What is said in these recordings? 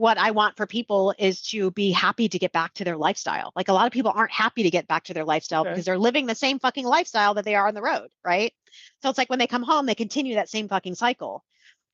what I want for people is to be happy to get back to their lifestyle. Like a lot of people aren't happy to get back to their lifestyle because they're living the same fucking lifestyle that they are on the road, right? So it's like when they come home, they continue that same fucking cycle.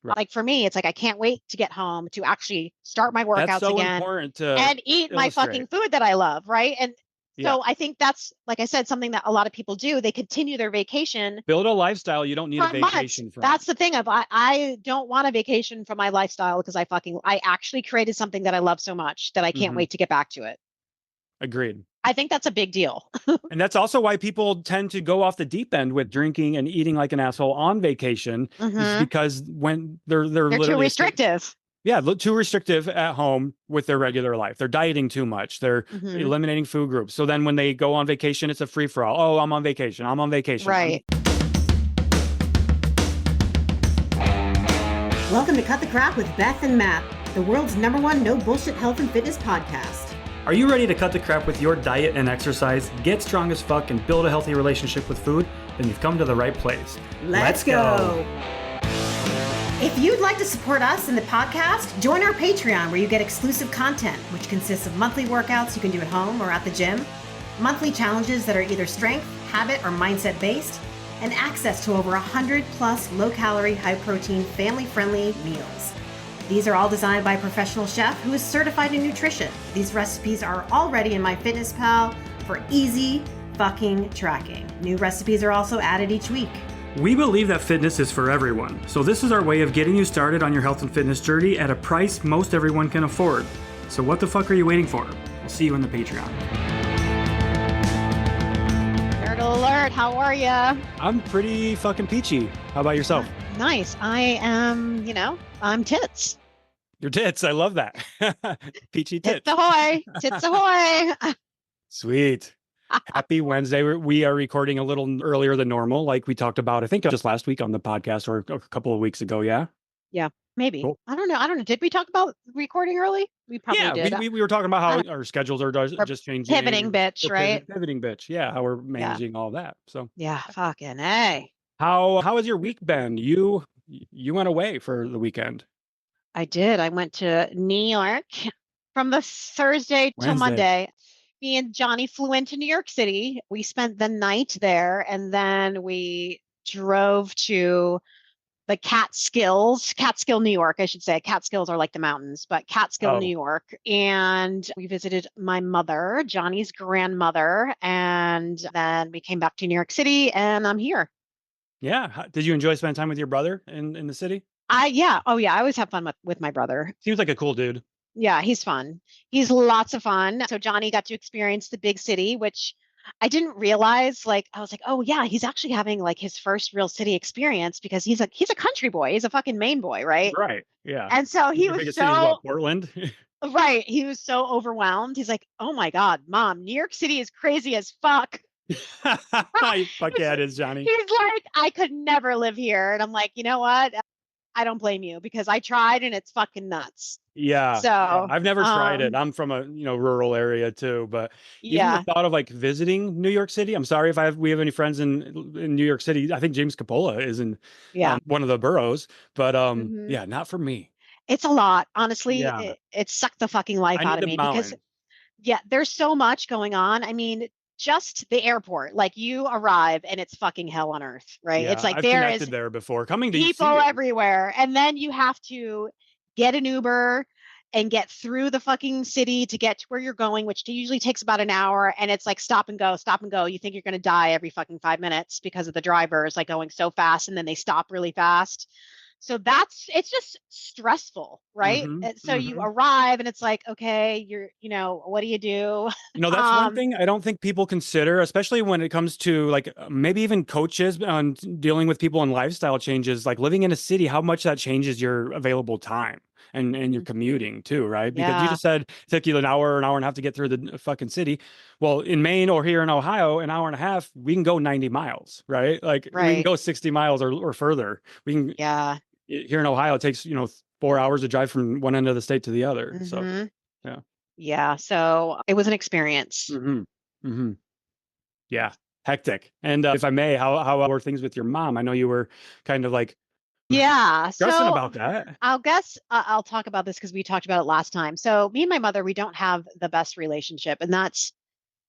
Right. Like for me, it's like I can't wait to get home to actually start my That's workouts so again important to and eat my fucking food that I love, right? And Yeah. so I think that's, like I said, something that a lot of people do. They continue their vacation. Build a lifestyle you don't need a for months. vacation from. That's the thing of I don't want a vacation from my lifestyle because I actually created something that I love so much that I can't wait to get back to it. Agreed. I think that's a big deal. And that's also why people tend to go off the deep end with drinking and eating like an asshole on vacation, is because when they're literally too restrictive. Yeah, too restrictive at home with their regular life. They're dieting too much. They're eliminating food groups. So then when they go on vacation, it's a free-for-all. Oh, I'm on vacation. I'm on vacation. Right. Welcome to Cut the Crap with Beth and Matt, the world's #1 no bullshit health and fitness podcast. Are you ready to cut the crap with your diet and exercise, get strong as fuck, and build a healthy relationship with food? Then you've come to the right place. Let's go. If you'd like to support us in the podcast, join our Patreon where you get exclusive content, which consists of monthly workouts you can do at home or at the gym, monthly challenges that are either strength, habit, or mindset based, and access to over 100 plus low-calorie, high-protein, family-friendly meals. These are all designed by a professional chef who is certified in nutrition. These recipes are already in MyFitnessPal for easy fucking tracking. New recipes are also added each week. We believe that fitness is for everyone, so this is our way of getting you started on your health and fitness journey at a price most everyone can afford. So what the fuck are you waiting for? We'll see you in the Patreon. Nerd alert, how are ya? I'm pretty fucking peachy. How about yourself? Nice. I am, I'm tits. Your tits, I love that. Peachy tits. Tits ahoy! Tits ahoy! Sweet. Happy Wednesday. We are recording a little earlier than normal, like we talked about, I think just last week on the podcast or a couple of weeks ago. Yeah. Yeah, maybe. Cool. I don't know. Did we talk about recording early? We probably did. We were talking about how our schedules are just changing. Pivoting bitch, right? Pivoting bitch. Yeah. How we're managing all that. So yeah, fucking A. How has your week been? You went away for the weekend. I did. I went to New York from the Thursday till Monday. Me and Johnny flew into New York City. We spent the night there, and then we drove to the Catskill, New York, I should say. Catskills are like the mountains, but Catskill, New York. And we visited my mother, Johnny's grandmother, and then we came back to New York City, and I'm here. Yeah. Did you enjoy spending time with your brother in the city? Yeah. Oh, yeah. I always have fun with my brother. Seems like a cool dude. Yeah, he's fun. He's lots of fun. So Johnny got to experience the big city, which I didn't realize. Like, I was like, oh yeah, he's actually having like his first real city experience because he's a country boy. He's a fucking Maine boy, right? Right. Yeah. And so he was so Portland. Right. He was so overwhelmed. He's like, oh my God, Mom, New York City is crazy as fuck. Fuck yeah, it is, Johnny. He's like, I could never live here. And I'm like, you know what? I don't blame you because I tried and it's fucking nuts. Yeah. So I've never tried it. I'm from a rural area too, but even the thought of like visiting New York City. I'm sorry if we have any friends in New York City. I think James Capola is in one of the boroughs, but yeah, not for me. It's a lot, honestly. It sucked the fucking life out of me because there's so much going on. I mean, just the airport, like you arrive and it's fucking hell on earth, right? Yeah, it's like I've there connected is there before. Coming to people everywhere, and then you have to get an Uber and get through the fucking city to get to where you're going, which usually takes about an hour. And it's like stop and go, stop and go. You think you're going to die every fucking 5 minutes because of the drivers like going so fast and then they stop really fast. So it's just stressful, right? So you arrive and it's like, okay, what do you do? That's one thing I don't think people consider, especially when it comes to like maybe even coaches on dealing with people and lifestyle changes, like living in a city, how much that changes your available time and your commuting too, right? Because you just said it took you an hour and a half to get through the fucking city. Well, in Maine or here in Ohio, an hour and a half, we can go 90 miles, right? Like we can go 60 miles or further. We can, here in Ohio, it takes, 4 hours to drive from one end of the state to the other. So, yeah. Yeah. So it was an experience. Yeah. Hectic. And if I may, how were things with your mom? I know you were kind of like Yeah. Stressing So about that. I'll talk about this because we talked about it last time. So me and my mother, we don't have the best relationship, and that's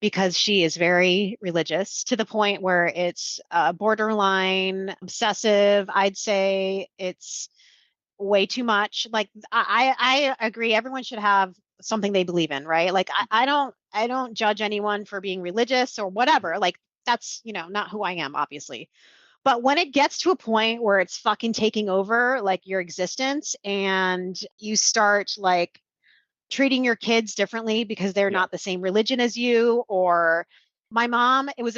because she is very religious to the point where it's borderline obsessive. I'd say it's way too much. Like I agree, everyone should have something they believe in, right? Like I don't judge anyone for being religious or whatever. Like that's, not who I am, obviously. But when it gets to a point where it's fucking taking over like your existence and you start like treating your kids differently because they're Yeah. not the same religion as you, or my mom, we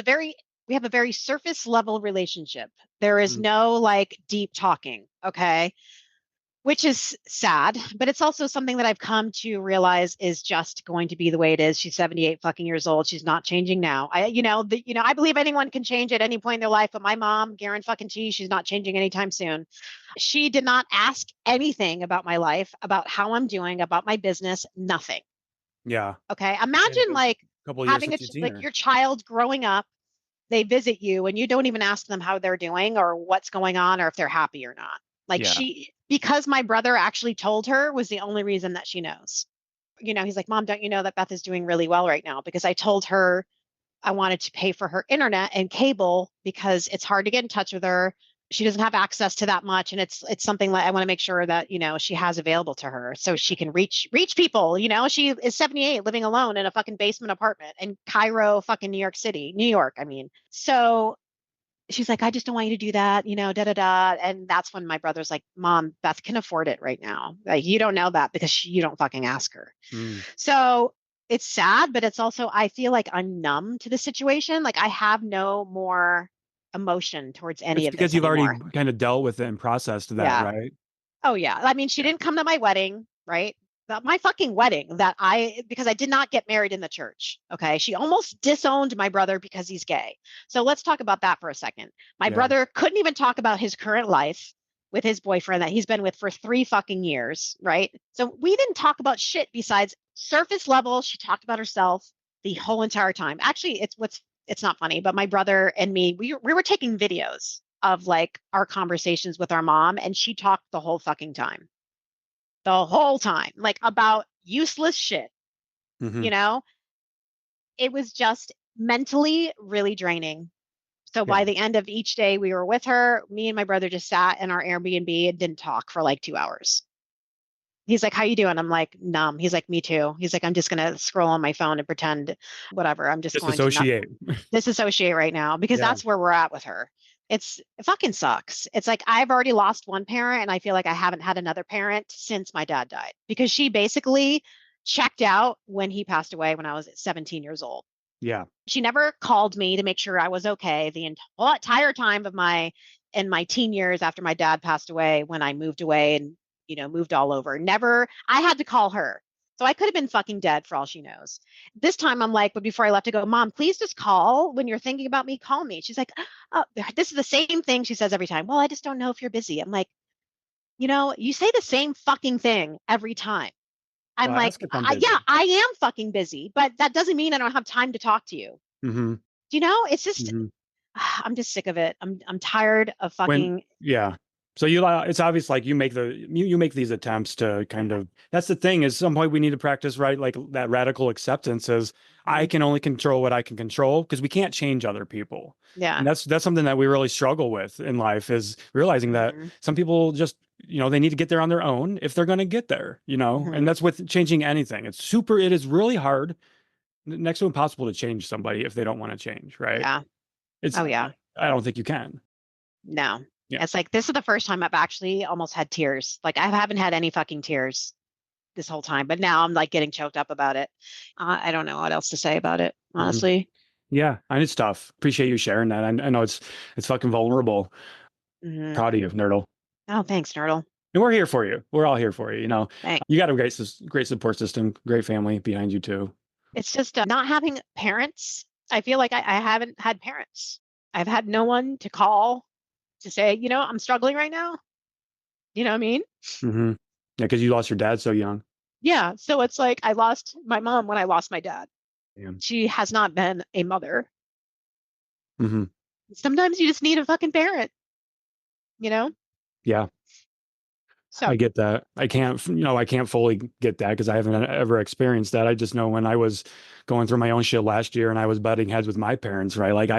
have a very surface level relationship. There is no like deep talking, okay? Which is sad, but it's also something that I've come to realize is just going to be the way it is. She's 78 fucking years old. She's not changing now. I believe anyone can change at any point in their life, but my mom, Garen fucking T, she's not changing anytime soon. She did not ask anything about my life, about how I'm doing, about my business, nothing. Yeah. Okay. And Imagine a like couple of years having since you've seen like her. your child growing up, they visit you and you don't even ask them how they're doing or what's going on or if they're happy or not. Like Yeah. because my brother actually told her was the only reason that she knows. He's like, Mom, don't you know that Beth is doing really well right now? Because I told her I wanted to pay for her internet and cable because it's hard to get in touch with her. She doesn't have access to that much, and it's something that I want to make sure that she has available to her so she can reach people. She is 78, living alone in a fucking basement apartment in Cairo, fucking New York. I mean, so she's like, I just don't want you to do that, da da da. And that's when my brother's like, Mom, Beth can afford it right now. Like, you don't know that because you don't fucking ask her. So it's sad, but it's also, I feel like I'm numb to the situation. Like, I have no more emotion towards any It's of because this you've already anymore. kind of dealt with it and processed that, Yeah. right? Oh, yeah. I mean, she Yeah. didn't come to my wedding, right? My fucking wedding because I did not get married in the church. Okay. She almost disowned my brother because he's gay. So let's talk about that for a second. My Yeah. brother couldn't even talk about his current life with his boyfriend that he's been with for 3 fucking years. Right. So we didn't talk about shit besides surface level. She talked about herself the whole entire time. Actually, it's not funny, but my brother and me, we were taking videos of like our conversations with our mom, and she talked the whole fucking time. The whole time, like about useless shit, you know? It was just mentally really draining. So by Yeah. the end of each day we were with her, me and my brother just sat in our Airbnb and didn't talk for like 2 hours. He's like, how you doing? I'm like, numb. He's like, me too. He's like, I'm just going to scroll on my phone and pretend whatever. I'm just going to not Disassociate. disassociate right now because Yeah. that's where we're at with her. It fucking sucks. It's like I've already lost one parent and I feel like I haven't had another parent since my dad died because she basically checked out when he passed away when I was 17 years old. Yeah. She never called me to make sure I was okay the entire time of my teen years after my dad passed away when I moved away and moved all over. Never, I had to call her. So I could have been fucking dead for all she knows. This time I'm like, but before I left to go, Mom, please just call when you're thinking about me, call me. She's like, oh, this is the same thing she says every time. Well, I just don't know if you're busy. I'm like, you say the same fucking thing every time. I'm Well, like, ask if I'm busy. yeah, I am fucking busy, but that doesn't mean I don't have time to talk to you. It's just, I'm just sick of it. I'm tired of fucking. Yeah. So it's obvious, like you make these attempts to kind of, that's the thing, is some point we need to practice, right? Like that radical acceptance is I can only control what I can control because we can't change other people. Yeah. And that's something that we really struggle with in life, is realizing that some people just, they need to get there on their own if they're going to get there, and that's with changing anything. It is really hard, next to impossible, to change somebody if they don't want to change, right? Yeah. Yeah. I don't think you can. No. Yeah. It's like, this is the first time I've actually almost had tears. Like I haven't had any fucking tears this whole time, but now I'm like getting choked up about it. I don't know what else to say about it, honestly. Yeah. And it's tough. Appreciate you sharing that. I know it's fucking vulnerable. Proud of you, Nerdle. Oh, thanks, Nerdle. And we're here for you. We're all here for you. Thanks. You got a great support system, great family behind you too. It's just not having parents. I feel like I haven't had parents. I've had no one to call to say, I'm struggling right now. You know what I mean? Yeah, because you lost your dad so young. Yeah. So it's like I lost my mom when I lost my dad. Yeah. She has not been a mother. Mm-hmm. Sometimes you just need a fucking parent, Yeah. So I get that. I can't fully get that because I haven't ever experienced that. I just know when I was going through my own shit last year and I was butting heads with my parents, right? Like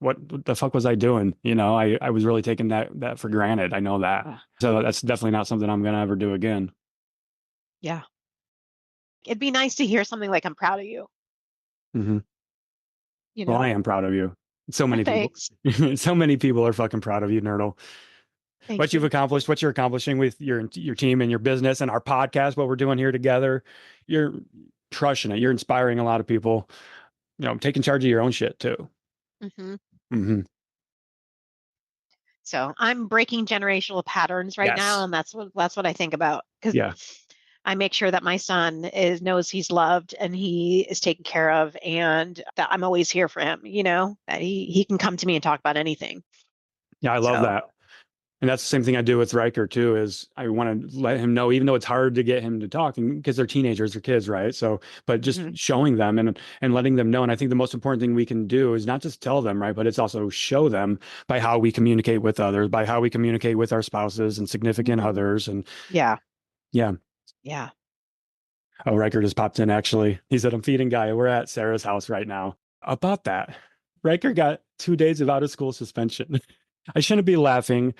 what the fuck was I doing? I was really taking that for granted. I know that. So that's definitely not something I'm going to ever do again. yeah, it'd be nice to hear something like, I'm proud of you. Mm-hmm. Well, I am proud of you. So many people, so many people are fucking proud of you, Nerdle. What you've accomplished, what you're accomplishing with your team and your business and our podcast, what we're doing here together, you're crushing it. You're inspiring a lot of people, taking charge of your own shit too. Mm-hmm. Mm-hmm. So I'm breaking generational patterns right now. And that's what I think about. Because I make sure that my son knows he's loved and he is taken care of and that I'm always here for him, that he can come to me and talk about anything. Yeah, I love that. And that's the same thing I do with Riker too, is I want to let him know, even though it's hard to get him to talk because they're teenagers or kids, right? So, but just showing them and letting them know. And I think the most important thing we can do is not just tell them, right? But it's also show them by how we communicate with others, by how we communicate with our spouses and significant others. And yeah. Oh, Riker just popped in actually. He said, I'm feeding Gaia. We're at Sarah's house right now. About that, Riker got 2 days of out of school suspension. I shouldn't be laughing.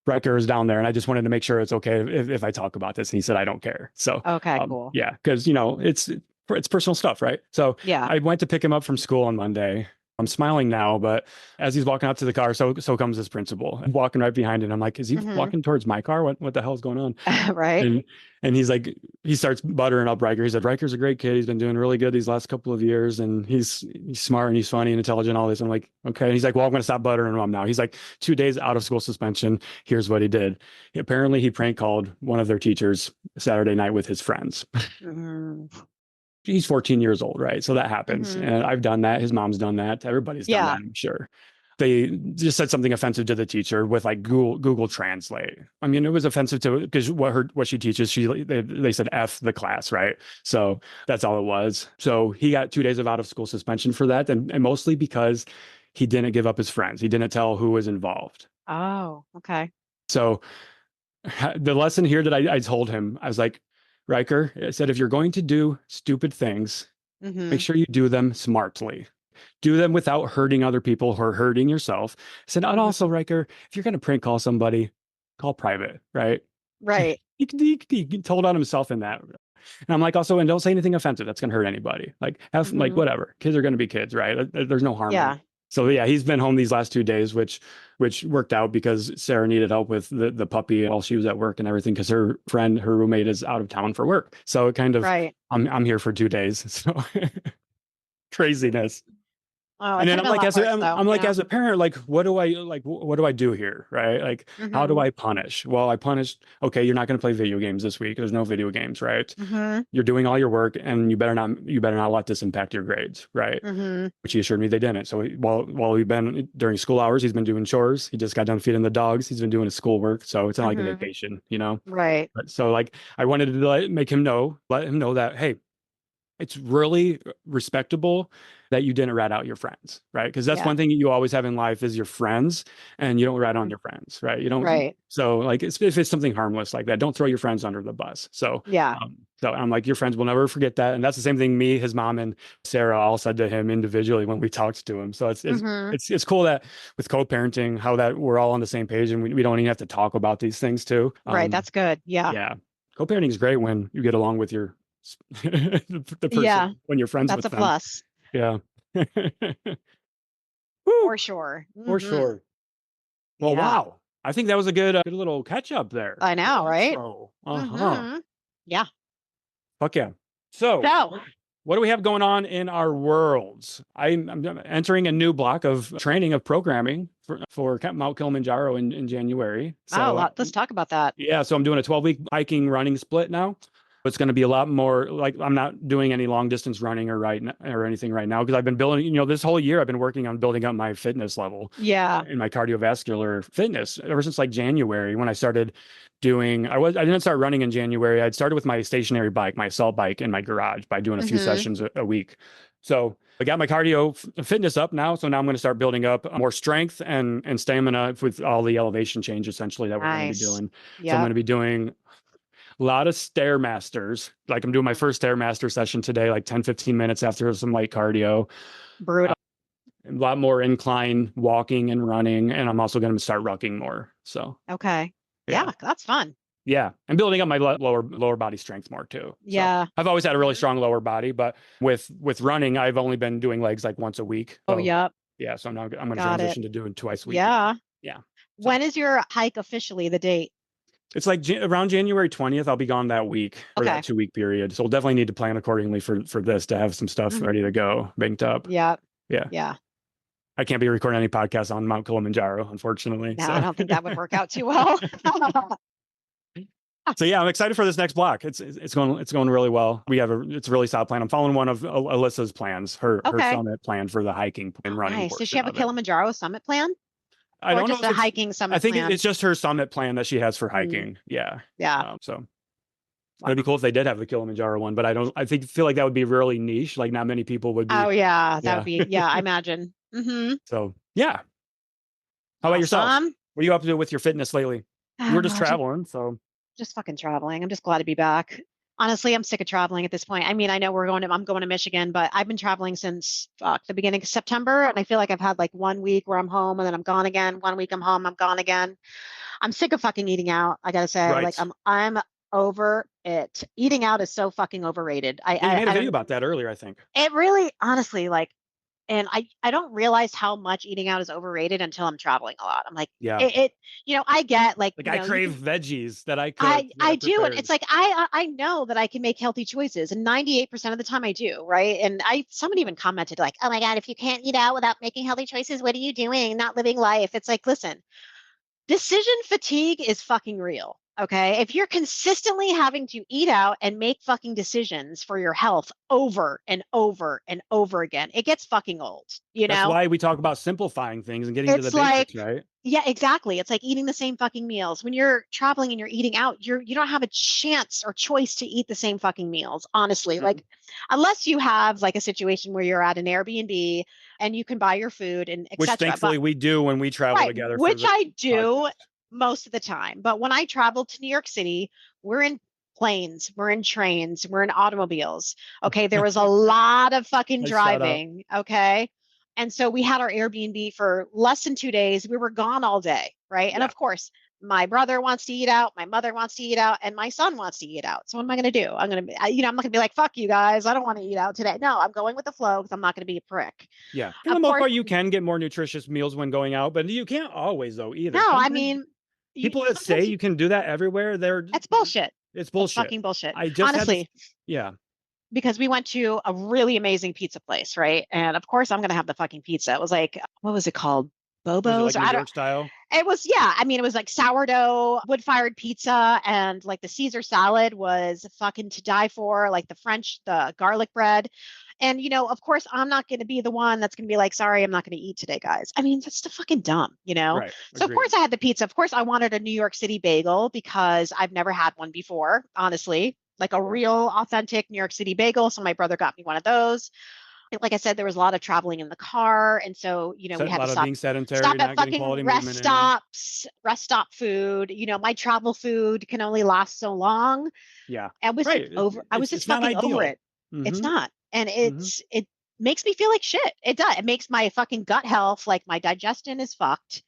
Riker is down there, and I just wanted to make sure it's okay if I talk about this. And he said, I don't care. So, okay, cool. Yeah, because, it's personal stuff, right? So I went to pick him up from school on Monday. I'm smiling now, but as he's walking out to the car, so comes his principal. I'm walking right behind him. I'm like, is he walking towards my car? What the hell is going on? Right. And he's like, he starts buttering up Riker. He said, Riker's a great kid. He's been doing really good these last couple of years. And he's smart and he's funny and intelligent, all this. I'm like, okay. And he's like, well, I'm going to stop buttering him up now. He's like, 2 days out of school suspension. Here's what he did. Apparently he prank called one of their teachers Saturday night with his friends. He's 14 years old, right? So that happens. And I've done that. His mom's done that. Everybody's done that, I'm sure. They just said something offensive to the teacher with like Google Translate. I mean, it was offensive to because what she teaches, they said F the class, right? So that's all it was. So he got 2 days of out of school suspension for that, and mostly because he didn't give up his friends. He didn't tell who was involved. Oh, okay. So the lesson here that I told him, I was like, Riker, I said, if you're going to do stupid things, make sure you do them smartly. Do them without hurting other people or hurting yourself. I said, and also, Riker, if you're going to prank call somebody, call private, right? Right. He told on himself in that. And I'm like, also, and don't say anything offensive. That's going to hurt anybody. Like, like whatever. Kids are going to be kids, right? There's no harm. Yeah. So yeah, he's been home these last 2 days, which worked out because Sarah needed help with the puppy while she was at work and everything because her roommate is out of town for work. So it kind of, I'm here for 2 days. So craziness. Oh, and then I'm like, as a parent, like, what do I do here? Right. Like, how do I punish? Well, I punished, okay, you're not going to play video games this week. There's no video games, right? You're doing all your work and you better not let this impact your grades. Right. Which he assured me they didn't. So while we've been during school hours, he's been doing chores. He just got done feeding the dogs. He's been doing his schoolwork. So it's not like a vacation, Right. But so like, I wanted to let him know that, hey, it's really respectable that you didn't rat out your friends, right? Because that's one thing you always have in life is your friends, and you don't rat on your friends, right? You don't. Right. So like, if it's something harmless like that, don't throw your friends under the bus. So so I'm like, your friends will never forget that, and that's the same thing me, his mom, and Sarah all said to him individually when we talked to him. So it's cool that with co-parenting, how that we're all on the same page and we don't even have to talk about these things too. Right. That's good. Yeah. Yeah. Co-parenting is great when you get along with your the person when you're friends with them. That's a plus. Yeah. For sure. For sure. Well, wow. I think that was a good little catch up there. I know, right? Yeah. Fuck yeah. So what do we have going on in our worlds? I'm entering a new block of training of programming for Mount Kilimanjaro in January. So, let's talk about that. Yeah. So I'm doing a 12-week hiking running split now. It's going to be a lot more like I'm not doing any long distance running or anything right now because I've been building, this whole year I've been working on building up my fitness level. Yeah. In my cardiovascular fitness ever since like January when I started doing, I didn't start running in January. I'd started with my stationary bike, my assault bike in my garage by doing a few sessions a week. So I got my cardio fitness up now. So now I'm going to start building up more strength and stamina with all the elevation change essentially that we're going to be doing. So I'm going to be doing a lot of Stairmasters. Like I'm doing my first Stairmaster session today, like 10, 15 minutes after some light cardio. Brutal. A lot more incline walking and running. And I'm also going to start rucking more. So, okay. Yeah, that's fun. Yeah. And building up my lower body strength more too. Yeah. So I've always had a really strong lower body, but with running, I've only been doing legs like once a week. So, yeah. Yeah. So now I'm going to transition to doing twice a week. Yeah. Yeah. So, when is your hike officially, the date? It's like around January 20th. I'll be gone that week for that 2-week period. So we'll definitely need to plan accordingly for this to have some stuff ready to go, banked up. Yeah. Yeah. Yeah. I can't be recording any podcasts on Mount Kilimanjaro, unfortunately. No, I don't think that would work out too well. So yeah, I'm excited for this next block. It's going really well. It's a really solid plan. I'm following one of Alyssa's plans, her summit plan for the hiking and running. Nice. Does she have a Kilimanjaro summit plan? I don't know. Just a hiking summit. I think plan? It's just her summit plan that she has for hiking. Yeah. Yeah. So it'd be cool if they did have the Kilimanjaro one, but I feel like that would be really niche. Like not many people would be. Oh yeah, that would be. Yeah, I imagine. So yeah. How about yourself? What are you up to with your fitness lately? We're just traveling, so. Just fucking traveling. I'm just glad to be back. Honestly, I'm sick of traveling at this point. I mean, I know I'm going to Michigan, but I've been traveling since the beginning of September. And I feel like I've had like 1 week where I'm home and then I'm gone again. 1 week I'm home, I'm gone again. I'm sick of fucking eating out. I got to say, like I'm over it. Eating out is so fucking overrated. You made a video about that earlier, I think. It really, honestly, like, and I don't realize how much eating out is overrated until I'm traveling a lot. I'm like, I get like I crave veggies that I could. I do. And it's like, I know that I can make healthy choices and 98% of the time I do. Right. And someone even commented like, oh my God, if you can't eat out without making healthy choices, what are you doing? Not living life. It's like, listen, decision fatigue is fucking real. Okay. If you're consistently having to eat out and make fucking decisions for your health over and over and over again, it gets fucking old. That's why we talk about simplifying things and getting to the basics, right? Yeah, exactly. It's like eating the same fucking meals. When you're traveling and you're eating out, you don't have a chance or choice to eat the same fucking meals, honestly. Like, unless you have like a situation where you're at an Airbnb and you can buy your food and etc. Which thankfully we do when we travel together. Which I do most of the time. But when I travel to New York City, we're in planes, we're in trains, we're in automobiles. Okay. There was a lot of fucking driving. Okay. And so we had our Airbnb for less than 2 days. We were gone all day. Right. And of course, my brother wants to eat out, my mother wants to eat out, and my son wants to eat out. So what am I going to do? I'm not going to be like, fuck you guys, I don't want to eat out today. No, I'm going with the flow because I'm not going to be a prick. Yeah. For the most part, you can get more nutritious meals when going out, but you can't always though either. No, sometimes, I mean, people that say you can do that everywhere, it's bullshit. It's bullshit. It's fucking bullshit. Honestly. Because we went to a really amazing pizza place, right? And of course, I'm going to have the fucking pizza. It was like, what was it called? Bobo's? Like New York style? It was, I mean, it was like sourdough, wood-fired pizza, and like the Caesar salad was fucking to die for, like the garlic bread. And, of course, I'm not going to be the one that's going to be like, sorry, I'm not going to eat today, guys. I mean, that's the fucking dumb, Right. So, of course, I had the pizza. Of course, I wanted a New York City bagel because I've never had one before, honestly, like a real authentic New York City bagel. So my brother got me one of those. Like I said, there was a lot of traveling in the car. And so, we had to being sedentary, stop not at getting fucking quality rest stop food. My travel food can only last so long. Yeah. I was just fucking over it. It's not. And it makes me feel like shit. It does. It makes my fucking gut health, like my digestion is fucked.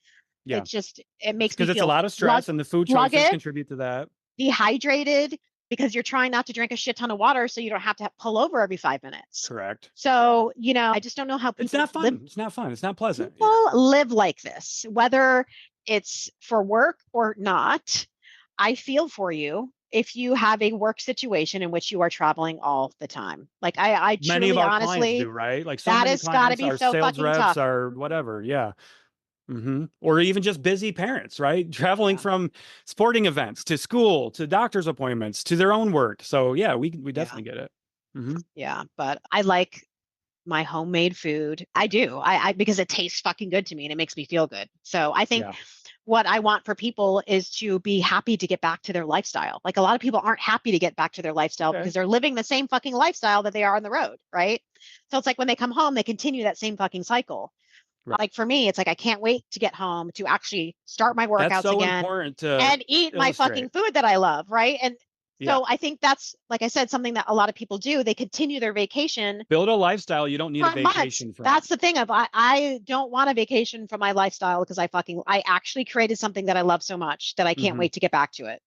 Yeah. It makes me feel because it's a lot of stress and the food choices contribute to that. Dehydrated. Because you're trying not to drink a shit ton of water so you don't have to pull over every 5 minutes. Correct. So, I just don't know how people It's not fun. It's not fun. It's not pleasant. People live like this, whether it's for work or not. I feel for you if you have a work situation in which you are traveling all the time. Like I many truly, of our honestly clients do, right? Like that has got to be our so sales fucking reps tough. or whatever. Yeah. Or even just busy parents, right? Traveling from sporting events to school, to doctor's appointments, to their own work. So yeah, we definitely get it. Yeah, but I like my homemade food. I do. I because it tastes fucking good to me and it makes me feel good. So I think what I want for people is to be happy to get back to their lifestyle. Like a lot of people aren't happy to get back to their lifestyle because they're living the same fucking lifestyle that they are on the road, right? So it's like when they come home, they continue that same fucking cycle. Like for me, it's like I can't wait to get home to actually start my workouts That's so again important to and eat my fucking food that I love, right? And so I think that's, like I said, something that a lot of people do. They continue their vacation. Build a lifestyle you don't need a vacation from. That's the thing of I don't want a vacation from my lifestyle because I actually created something that I love so much that I can't wait to get back to it.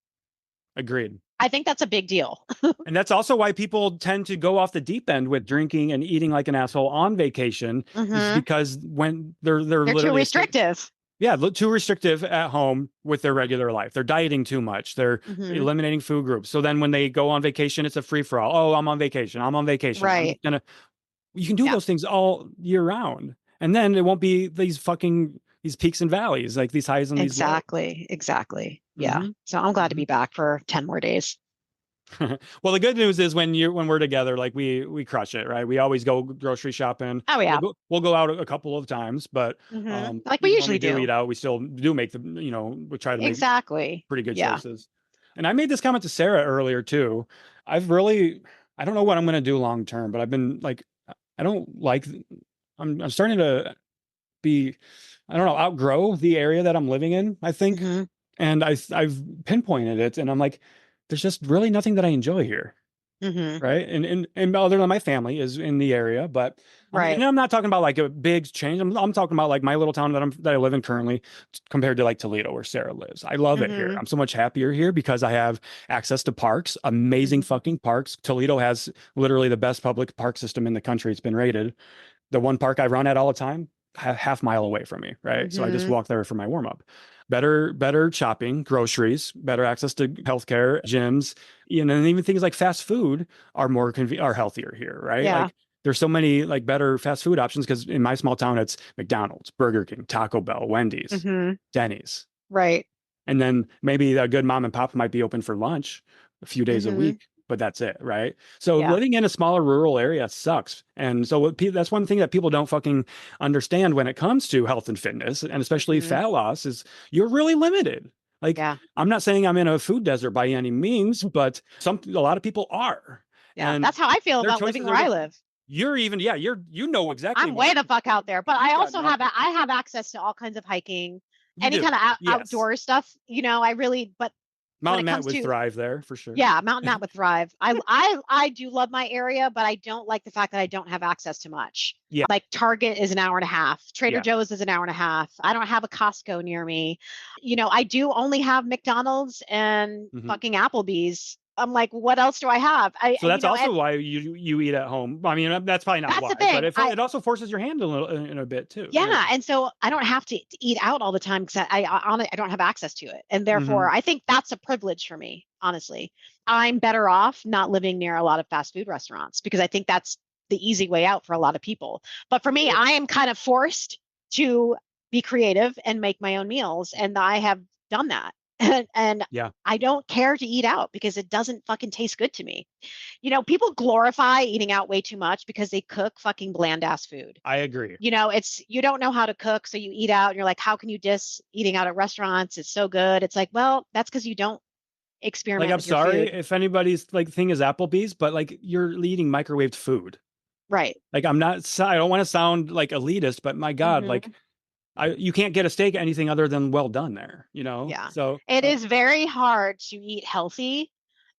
Agreed. I think that's a big deal. And that's also why people tend to go off the deep end with drinking and eating like an asshole on vacation, is because when they're literally too restrictive. Too restrictive at home with their regular life. They're dieting too much. They're eliminating food groups. So then when they go on vacation, it's a free for all. Oh, I'm on vacation. Right. You can do those things all year round. And then it won't be these peaks and valleys, like these highs and these lows. Exactly. Yeah. So I'm glad to be back for 10 more days. Well, the good news is when we're together, like we crush it, right? We always go grocery shopping. Oh yeah. We'll go out a couple of times, but like we usually do eat out. We still do make we try to make pretty good choices. And I made this comment to Sarah earlier too. I don't know what I'm going to do long term, but I've been like, I'm starting to outgrow the area that I'm living in, I think. And I've pinpointed it, and I'm like, there's just really nothing that I enjoy here. Right. And other than my family is in the area, but and I'm not talking about like a big change. I'm talking about like my little town that I live in currently compared to like Toledo where Sarah lives. I love it here. I'm so much happier here because I have access to parks, amazing fucking parks. Toledo has literally the best public park system in the country. It's been rated. The one park I run at all the time, half mile away from me. Right. So I just walk there for my warm up. Better shopping, groceries, better access to healthcare, gyms, and even things like fast food are are healthier here, right? Yeah. Like there's so many like better fast food options because in my small town it's McDonald's, Burger King, Taco Bell, Wendy's, Denny's. Right. And then maybe a good mom and pop might be open for lunch a few days a week. But that's it, right? So living in a smaller rural area sucks. And so that's one thing that people don't fucking understand when it comes to health and fitness, and especially fat loss, is you're really limited. Like, I'm not saying I'm in a food desert by any means, but a lot of people are. Yeah, and that's how I feel about living where I live. You're even, you know exactly. I'm way the fuck out there, but I also have access to all kinds of hiking, any kind of outdoor stuff. But Mountain Mat would thrive there for sure. Yeah, Mountain Mat would thrive. I do love my area, but I don't like the fact that I don't have access to much. Yeah. Like Target is an hour and a half. Trader Joe's is an hour and a half. I don't have a Costco near me. I do only have McDonald's and fucking Applebee's. I'm like, what else do I have? So that's also why you eat at home. I mean, that's probably not why, but it also forces your hand a little in a bit too. Yeah, right? And so I don't have to eat out all the time because I don't have access to it, and therefore I think that's a privilege for me. Honestly, I'm better off not living near a lot of fast food restaurants because I think that's the easy way out for a lot of people. But for me, I am kind of forced to be creative and make my own meals, and I have done that. And I don't care to eat out because it doesn't fucking taste good to me. People glorify eating out way too much because they cook fucking bland ass food. I agree. It's you don't know how to cook, so you eat out and you're like, how can you diss eating out at restaurants? It's so good. It's like, well, that's because you don't experiment. Like, I'm sorry if anybody's like thing is Applebee's, but like you're eating microwaved food. Right. Like I don't want to sound like elitist, but my God, like you can't get a steak anything other than well done there, Yeah. So it is very hard to eat healthy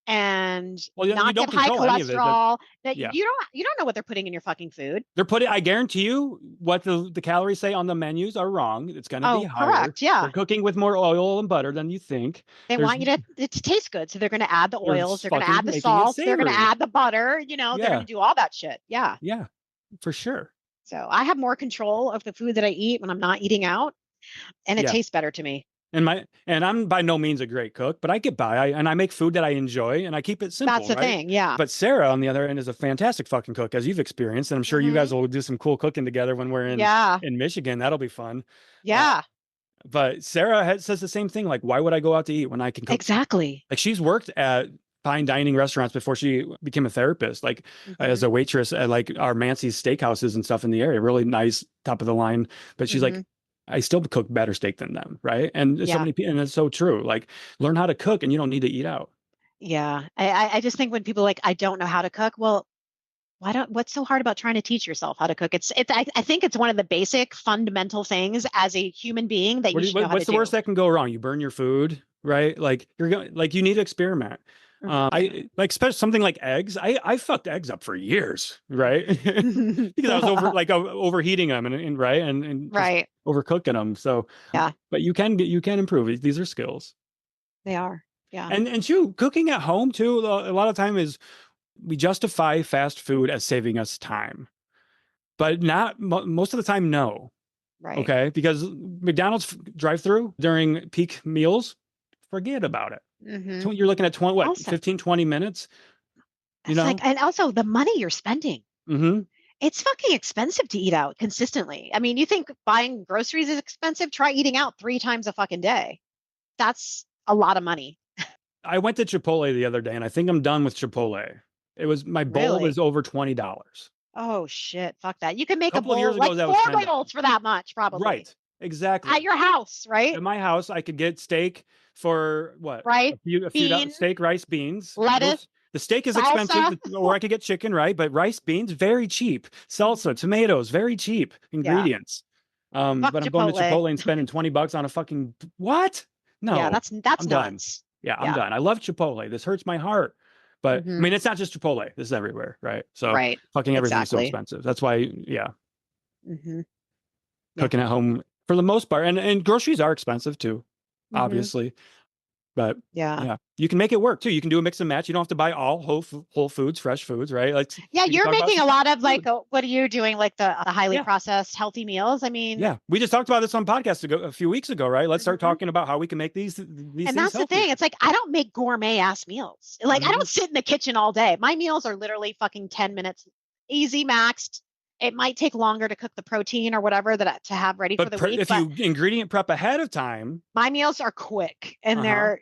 and not get high cholesterol. You don't know what they're putting in your fucking food. I guarantee you what the calories say on the menus are wrong. It's going to be higher. Correct. Yeah. They're cooking with more oil and butter than you think. They want you to taste good. So they're going to add the oils. They're going to add the salt. They're going to add the butter. They're going to do all that shit. Yeah. Yeah, for sure. So I have more control of the food that I eat when I'm not eating out, and it tastes better to me. And I'm by no means a great cook, but I get by. And I make food that I enjoy, and I keep it simple. That's the thing, yeah. But Sarah, on the other end, is a fantastic fucking cook, as you've experienced, and I'm sure you guys will do some cool cooking together when we're in Michigan. That'll be fun. Yeah. But Sarah says the same thing. Like, why would I go out to eat when I can cook? Exactly. Like, she's worked at fine dining restaurants before she became a therapist, like as a waitress at like our Mancy's steakhouses and stuff in the area, really nice, top of the line. But she's like, I still cook better steak than them. Right. And so many people, and it's so true. Like, learn how to cook and you don't need to eat out. Yeah. I just think when people are like, I don't know how to cook. Well, what's so hard about trying to teach yourself how to cook? I think it's one of the basic fundamental things as a human being that you should know how to do. What's the worst that can go wrong? You burn your food, right? Like, you're going, like, you need to experiment. I like, especially something like eggs. I fucked eggs up for years, right? Because I was overheating them and right and right, overcooking them. So yeah, but you can improve. These are skills. They are, yeah. And too, cooking at home too. A lot of time is we justify fast food as saving us time, but not most of the time. No, right? Okay, because McDonald's drive-through during peak meals, forget about it. You're looking at 15, 20 minutes. You know, and also the money you're spending. It's fucking expensive to eat out consistently. I mean, you think buying groceries is expensive? Try eating out 3 times a fucking day. That's a lot of money. I went to Chipotle the other day, and I think I'm done with Chipotle. My bowl was over $20. Oh shit! Fuck that. You can make a couple of bowl years ago, like 4 bowls for that much, probably. Right. Exactly. At your house, right? At my house, I could get steak for what? Right. A few steak, rice, beans, lettuce. The steak is salsa. expensive, or I could get chicken, right? But rice, beans, very cheap. Salsa, tomatoes, very cheap ingredients. But I'm going to Chipotle and spending $20 on a fucking what? No. Yeah, that's I'm nuts. done. Yeah, I'm done. I love Chipotle. This hurts my heart. But I mean, it's not just Chipotle. This is everywhere, right? So fucking everything's so expensive. That's why, cooking at home for the most part, and groceries are expensive too, obviously. But yeah, you can make it work too. You can do a mix and match. You don't have to buy all whole foods, fresh foods, right? Like, you're making a lot of like, what are you doing? Like the highly processed healthy meals. I mean, we just talked about this on podcast a few weeks ago, right? Let's start talking about how we can make these and things that's healthy. the thing. It's like, I don't make gourmet ass meals. Like, I don't sit in the kitchen all day. My meals are literally fucking 10 minutes, easy maxed. It might take longer to cook the protein or whatever to have ready for the week. If you ingredient prep ahead of time, my meals are quick and they're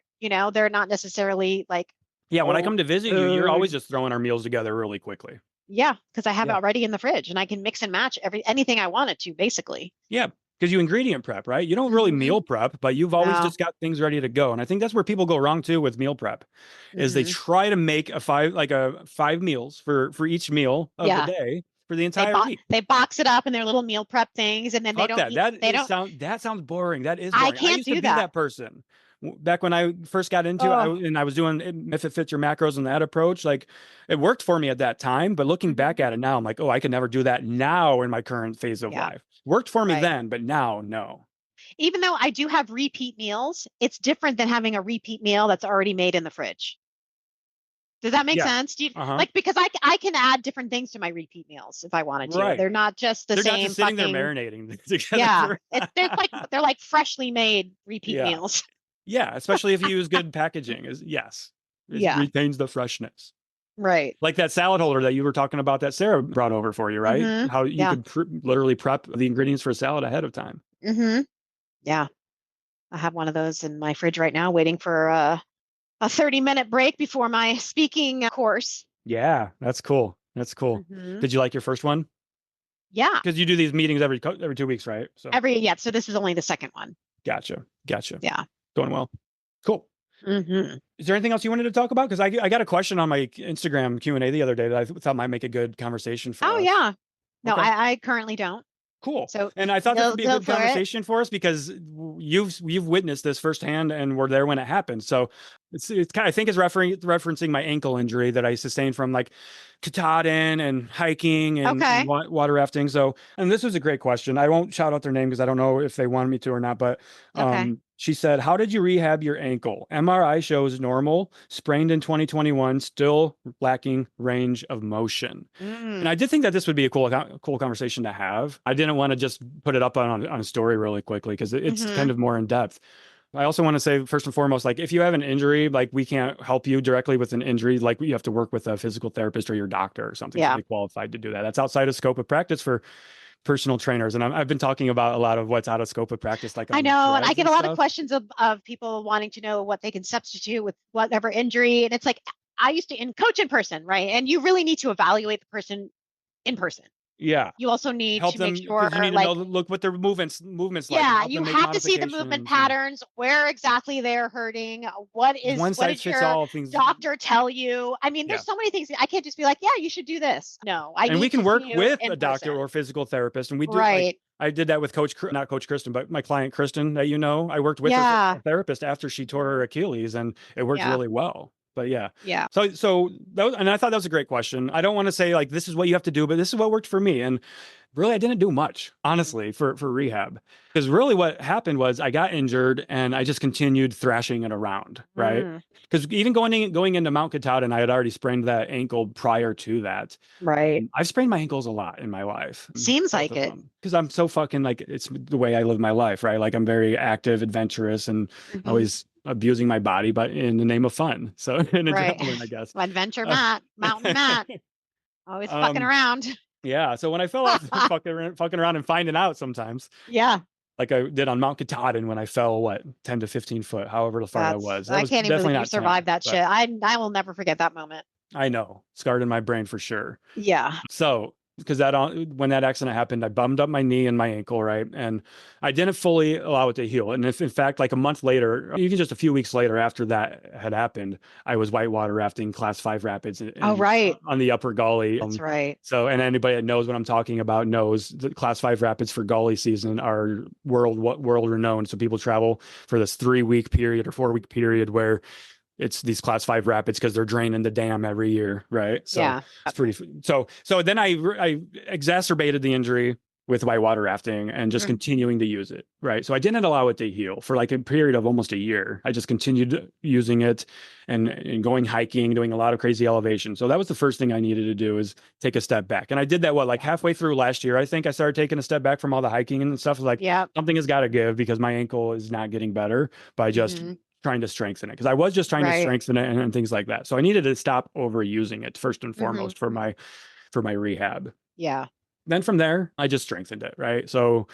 not necessarily like. Yeah, when I come to visit you, you're always just throwing our meals together really quickly. Yeah, because I have it already in the fridge and I can mix and match anything I wanted to, basically. Yeah, because you ingredient prep, right? You don't really meal prep, but you've always just got things ready to go. And I think that's where people go wrong too with meal prep, is they try to make five meals for each meal of the day. For the entire week. They box it up in their little meal prep things, and then they don't. That sounds boring. That is boring. I can't do that. Be that person. Back when I first got into it, and I was doing if it fits your macros and that approach, like it worked for me at that time. But looking back at it now, I'm like, I could never do that now in my current phase of life. Worked for me then, but now, no. Even though I do have repeat meals, it's different than having a repeat meal that's already made in the fridge. Does that make sense? Do you, like, because I can add different things to my repeat meals if I wanted to. Right. They're not just the same. They're not just sitting there marinating together. Yeah, they're like freshly made repeat meals. Yeah, especially if you use good packaging. It retains the freshness. Right. Like that salad holder that you were talking about that Sarah brought over for you, right? How you could literally prep the ingredients for a salad ahead of time. Yeah, I have one of those in my fridge right now, waiting for a 30-minute break before my speaking course. Yeah, that's cool. That's cool. Did you like your first one? Yeah. Because you do these meetings every 2 weeks, right? So so this is only the second one. Gotcha. Yeah. Going well. Cool. Is there anything else you wanted to talk about? Because I got a question on my Instagram Q&A the other day that I thought might make a good conversation for us. Oh, yeah. No, okay. I currently don't. Cool. And I thought this would be a good conversation for us because you've witnessed this firsthand and were there when it happened. So it's kind of, I think it's referencing my ankle injury that I sustained from like Katahdin and hiking and water rafting. So, and this was a great question. I won't shout out their name because I don't know if they wanted me to or not, but she said, how did you rehab your ankle? MRI shows normal, sprained in 2021, still lacking range of motion. And I did think that this would be a cool conversation to have. I didn't want to just put it up on a story really quickly because it's kind of more in depth. I also want to say, first and foremost, like if you have an injury, like we can't help you directly with an injury. Like you have to work with a physical therapist or your doctor or something to be qualified to do that. That's outside of scope of practice for personal trainers, and I've been talking about a lot of what's out of scope of practice, like I on know, and I threads get and a lot of stuff. questions of people wanting to know what they can substitute with whatever injury. And it's like, I used to coach in person, right? And you really need to evaluate the person in person. Yeah. You also need Help to make them sure, because you need to know, like, look what their movements like, and yeah, help you them make have to see the movement modifications. And patterns, where exactly they're hurting. What one size did fits your all things. doctor tell you? I mean, Yeah. there's so many things. I can't just be like, yeah, you should do this. No, I And we need can to see work you with in a doctor person. or physical therapist, and we do like Right. I did that with not Coach Kristen, but my client Kristen that I worked with her Yeah. physical therapist after she tore her Achilles, and it worked Yeah. really well. But yeah. Yeah. So that was, and I thought that was a great question. I don't want to say like this is what you have to do, but this is what worked for me. And really, I didn't do much, honestly, for rehab. Because really what happened was I got injured and I just continued thrashing it around, right? Mm, Because even going into Mount Katahdin, I had already sprained that ankle prior to that. right. I've sprained my ankles a lot in my life. Seems Both like of it. them. Because I'm so fucking like, it's the way I live my life, right? Like I'm very active, adventurous, and Mhm. always abusing my body, but in the name of fun. So, and Right. adrenaline, I guess. Adventure Matt, Mountain Matt, always fucking Um, around. yeah. So when I fell off, fucking around and finding out sometimes, Yeah. like I did on Mount Katahdin when I fell, 10 to 15 foot, however far I was. That I was can't even definitely believe you not 10, survived that but shit. I will never forget that moment. I know, scarred in my brain for sure. Yeah. So, because when that accident happened, I bummed up my knee and my ankle, right? And I didn't fully allow it to heal. And if, in fact, like a month later, even just a few weeks later after that had happened, I was whitewater rafting Class 5 rapids Oh, right. on the Upper Gully. That's right. So, and anybody that knows what I'm talking about knows the Class 5 rapids for Gully season are world renowned. So people travel for this 3-week period or 4-week period where it's these Class 5 rapids because they're draining the dam every year, right? So Yeah. it's pretty. So then I exacerbated the injury with whitewater rafting and just continuing to use it, right? So I didn't allow it to heal for like a period of almost a year. I just continued using it and going hiking, doing a lot of crazy elevation. So that was the first thing I needed to do, is take a step back. And I did that halfway through last year. I think I started taking a step back from all the hiking and stuff. Like, Yeah. something has got to give because my ankle is not getting better by just trying to strengthen it, because I was just trying to strengthen it and things like that. So I needed to stop overusing it first and foremost for my rehab. Yeah. Then from there, I just strengthened it, right? So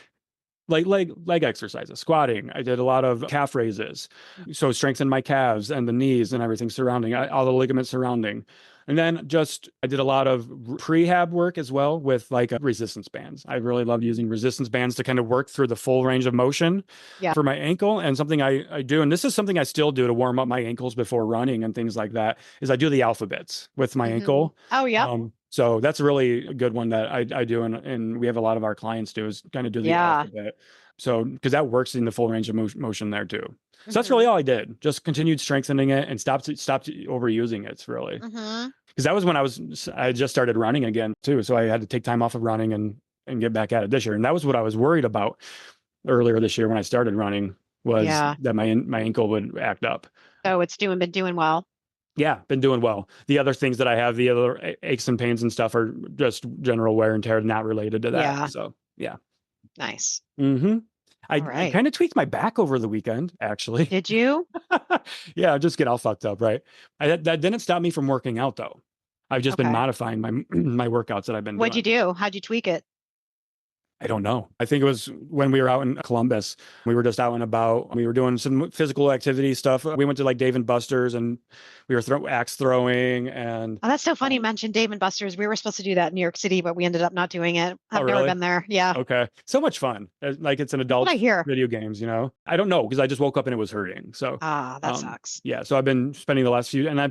like leg exercises, squatting. I did a lot of calf raises, so strengthened my calves and the knees and everything surrounding, all the ligaments surrounding. And then I did a lot of prehab work as well with resistance bands. I really love using resistance bands to kind of work through the full range of motion for my ankle. And something I do, and this is something I still do to warm up my ankles before running and things like that, is I do the alphabets with my ankle. Oh, yeah. So that's a really good one that I do, and we have a lot of our clients do, is kind of do the alphabet. So because that works in the full range of motion there too. So that's really all I did. Just continued strengthening it and stopped overusing it, really. Because that was when I just started running again too. So I had to take time off of running and get back at it this year. And that was what I was worried about earlier this year when I started running, was that my ankle would act up. So it's been doing well. Yeah, been doing well. The other things that I have, the other aches and pains and stuff, are just general wear and tear, not related to that. Yeah. So yeah. Nice. I kind of tweaked my back over the weekend, actually. Did you? Yeah, just get all fucked up, right? That didn't stop me from working out, though. I've just been modifying my workouts that I've been What'd doing. you do? How'd you tweak it? I don't know. I think it was when we were out in Columbus. We were just out and about. We were doing some physical activity stuff. We went to like Dave and Buster's, and we were axe throwing. And oh, that's so funny. You mentioned Dave and Buster's. We were supposed to do that in New York City, but we ended up not doing it. I've never been there. Yeah. Okay. So much fun. Like, it's an adult video games, I don't know, because I just woke up and it was hurting. So that sucks. Yeah. So I've been spending the last few, and I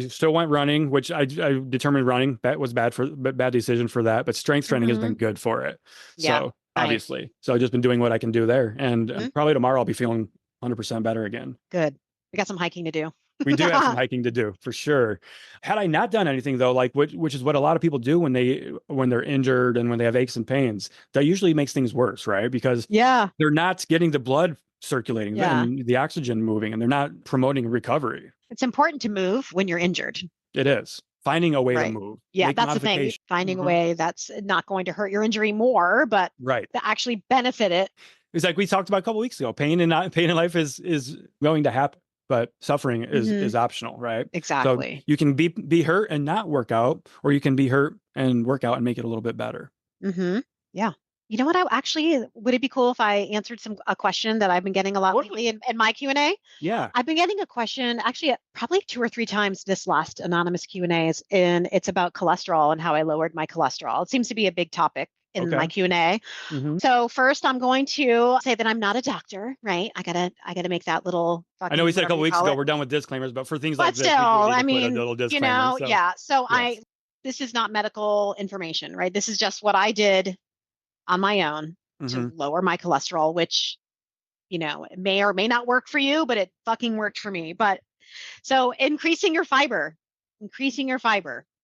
still went running, which I determined running was bad decision for that, but strength training has been good for it. So obviously, so I've just been doing what I can do there, and probably tomorrow I'll be feeling 100% better again. Good. We got some hiking to do. We do have some hiking to do for sure. Had I not done anything though, which is what a lot of people do when they're injured and when they have aches and pains, that usually makes things worse, right? Because they're not getting the blood circulating and the oxygen moving, and they're not promoting recovery. It's important to move when you're injured. It is. Finding a way to move. Yeah, that's the thing. Finding a way that's not going to hurt your injury more, but to actually benefit it. It's like we talked about a couple of weeks ago. Pain in life is going to happen, but suffering is optional, right? Exactly. So you can be hurt and not work out, or you can be hurt and work out and make it a little bit better. Yeah. You know what? Would it be cool if I answered a question that I've been getting a lot lately in my Q&A? Yeah. I've been getting a question actually probably 2 or 3 times this last anonymous Q&As, and it's about cholesterol and how I lowered my cholesterol. It seems to be a big topic in my Q&A. So first, I'm going to say that I'm not a doctor, right? I gotta make that little fucking. I know we said a couple weeks ago we're done with disclaimers, but for things like this, we do need to put a little disclaimer. Yeah. So yes. This is not medical information, right? This is just what I did on my own to lower my cholesterol, which, it may or may not work for you, but it fucking worked for me. But so increasing your fiber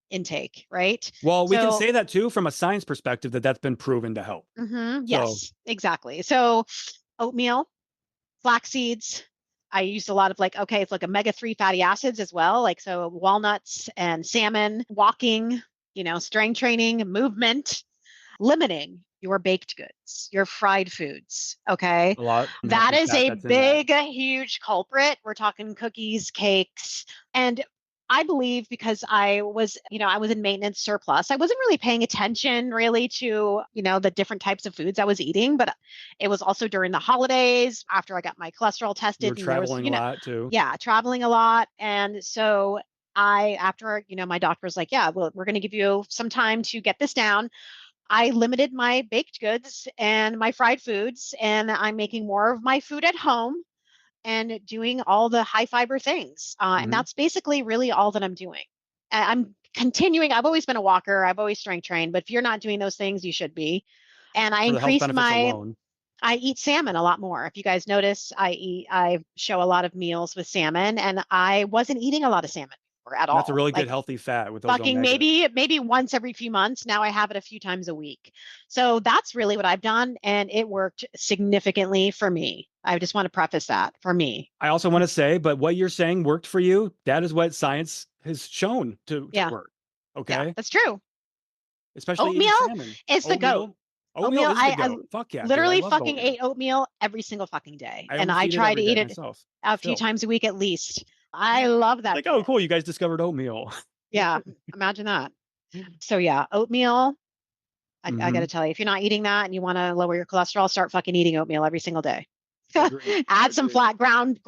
intake, right? Well, we can say that too from a science perspective that's been proven to help. Yes, exactly. So oatmeal, flax seeds. I used a lot of it's like omega-3 fatty acids as well. So walnuts and salmon, walking, strength training, movement, limiting your baked goods, your fried foods. Okay. A lot. That is a big, huge culprit. We're talking cookies, cakes. And I believe because I was in maintenance surplus, I wasn't really paying attention really to, the different types of foods I was eating, but it was also during the holidays after I got my cholesterol tested. You were traveling a lot too. Yeah, traveling a lot. And so after, my doctor was like, yeah, well, we're going to give you some time to get this down. I limited my baked goods and my fried foods, and I'm making more of my food at home and doing all the high fiber things. And that's basically really all that I'm doing. I'm continuing. I've always been a walker. I've always strength trained, but if you're not doing those things, you should be. And I increased I eat salmon a lot more. If you guys notice, I show a lot of meals with salmon, and I wasn't eating a lot of salmon at all. That's a really good healthy fat with those fucking maybe once every few months. Now I have it a few times a week. So that's really what I've done, and it worked significantly for me. I just want to preface that for me. I also want to say, but what you're saying worked for you. That is what science has shown to work. Okay. Yeah, that's true. Especially oatmeal is the goat. Oatmeal is the goat. Fuck yeah. Literally fucking ate oatmeal every single fucking day. And I try to eat it a few times a week at least. I love that. Oh, cool. You guys discovered oatmeal. Yeah. Imagine that. So yeah, oatmeal. I got to tell you, if you're not eating that and you want to lower your cholesterol, start fucking eating oatmeal every single day. Add some ground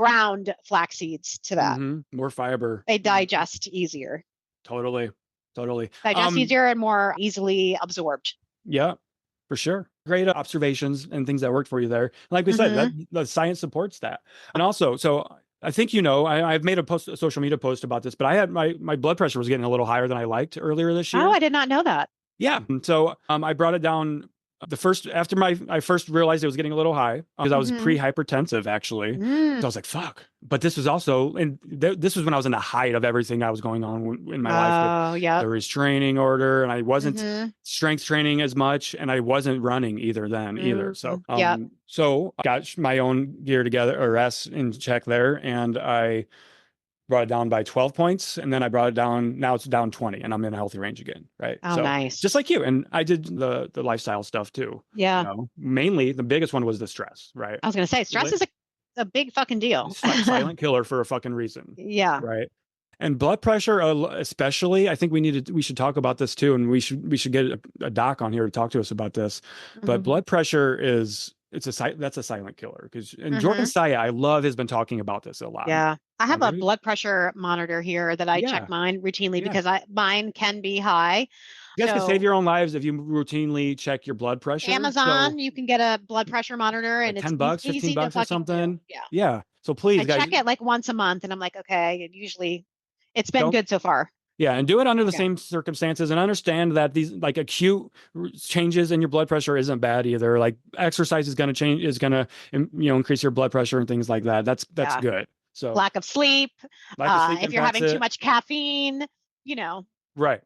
flax seeds to that. More fiber. They digest easier. Totally. Digest easier and more easily absorbed. Yeah, for sure. Great observations and things that worked for you there. Like we said, the science supports that. And also, so I think, I've made a social media post about this, but I had my blood pressure was getting a little higher than I liked earlier this year. Oh, I did not know that. Yeah. So I brought it down after I first realized it was getting a little high because I was pre-hypertensive actually. So I was like, fuck. But this was also, and this was when I was in the height of everything that was going on in my life. With the restraining order, and I wasn't strength training as much, and I wasn't running either. So, so I got my own gear together, or in check there, and I brought it down by 12 points, and then I brought it down. Now it's down 20, and I'm in a healthy range again. Right. Oh, so, nice. Just like you. And I did the lifestyle stuff too. Yeah. Mainly the biggest one was the stress. Right. I was going to say stress is a big fucking deal. It's like silent killer for a fucking reason. Yeah. Right. And blood pressure, especially, I think we should talk about this too. And we should get a doc on here to talk to us about this. But blood pressure that's a silent killer and Jordan Saya, I love, has been talking about this a lot. Yeah. I have a blood pressure monitor here that I check mine routinely because mine can be high. You guys can save your own lives if you routinely check your blood pressure. Amazon, you can get a blood pressure monitor, and like it's $10, $15 or something. Yeah. So please, guys, check it like once a month, and I'm like, okay. Usually, it's been good so far. Yeah, and do it under the same circumstances, and understand that these acute changes in your blood pressure isn't bad either. Like exercise is going to increase your blood pressure and things like that. That's good. So lack of sleep. If you're having too much caffeine, Right.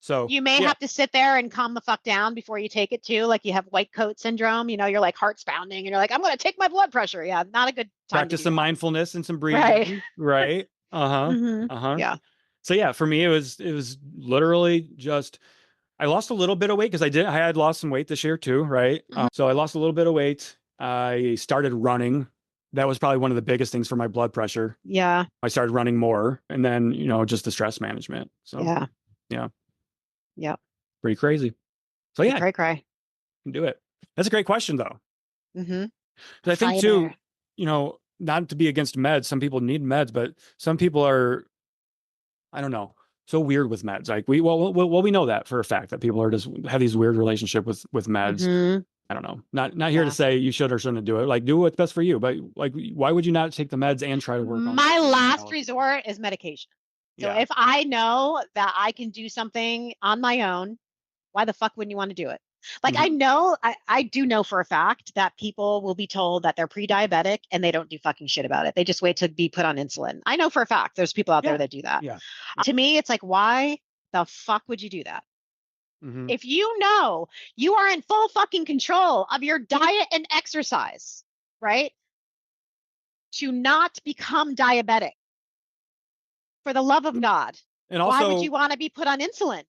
So you may have to sit there and calm the fuck down before you take it too. Like you have white coat syndrome, you're like heart's pounding and you're like, I'm going to take my blood pressure. Yeah. Not a good time. Practice some mindfulness and some breathing. Right. Yeah. So yeah, for me, it was literally just, I lost a little bit of weight because I had lost some weight this year too. Right. So I lost a little bit of weight. I started running. That was probably one of the biggest things for my blood pressure. Yeah. I started running more, and then, just the stress management. So yeah. Yeah. Pretty crazy. So yeah. Cray. Can do it. That's a great question, though. Mm-hmm. But I think too, not to be against meds. Some people need meds, but some people are, I don't know, so weird with meds. Like we know that for a fact that people are just have these weird relationship with meds. Mm-hmm. I don't know. Not here to say you should or shouldn't do it. Like do what's best for you. But like, why would you not take the meds and try to work on My last health? resort is medication. So Yeah. if I know that I can do something on my own, why the fuck wouldn't you want to do it? Like I do know for a fact that people will be told that they're pre-diabetic and they don't do fucking shit about it. They just wait to be put on insulin. I know for a fact there's people out there that do that. Yeah. To me, it's like, why the fuck would you do that? If you know you are in full fucking control of your diet and exercise, right? To not become diabetic, for the love of God, and also, why would you want to be put on insulin?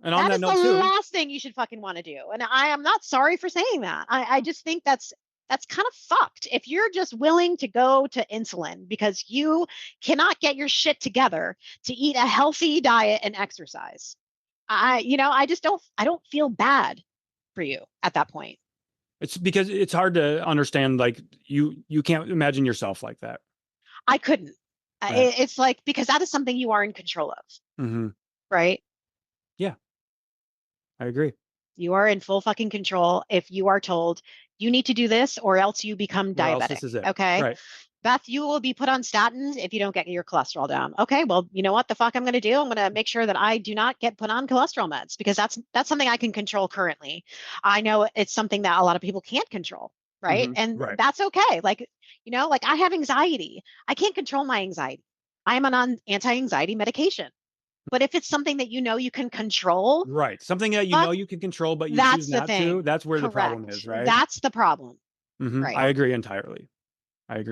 And on that note is the too, last thing you should fucking want to do. And I am not sorry for saying that. I just think that's kind of fucked. If you're just willing to go to insulin because you cannot get your shit together to eat a healthy diet and exercise, I don't feel bad for you at that point. It's because it's hard to understand. Like you can't imagine yourself like that. I couldn't. Right. It's like, because that is something you are in control of. Right? Yeah. I agree. You are in full fucking control if you are told you need to do this or else you become diabetic. This is it. Okay. Right. Beth, you will be put on statins if you don't get your cholesterol down. Okay, well, you know what the fuck I'm going to do? I'm going to make sure that I do not get put on cholesterol meds, because that's something I can control currently. I know it's something that a lot of people can't control, right? And that's okay. Like, like I have anxiety. I can't control my anxiety. I am on anti-anxiety medication. But if it's something that you can control, right? Something that you can control, but you choose not to. That's where the problem is, right? That's the problem. Right. I agree entirely. Yep.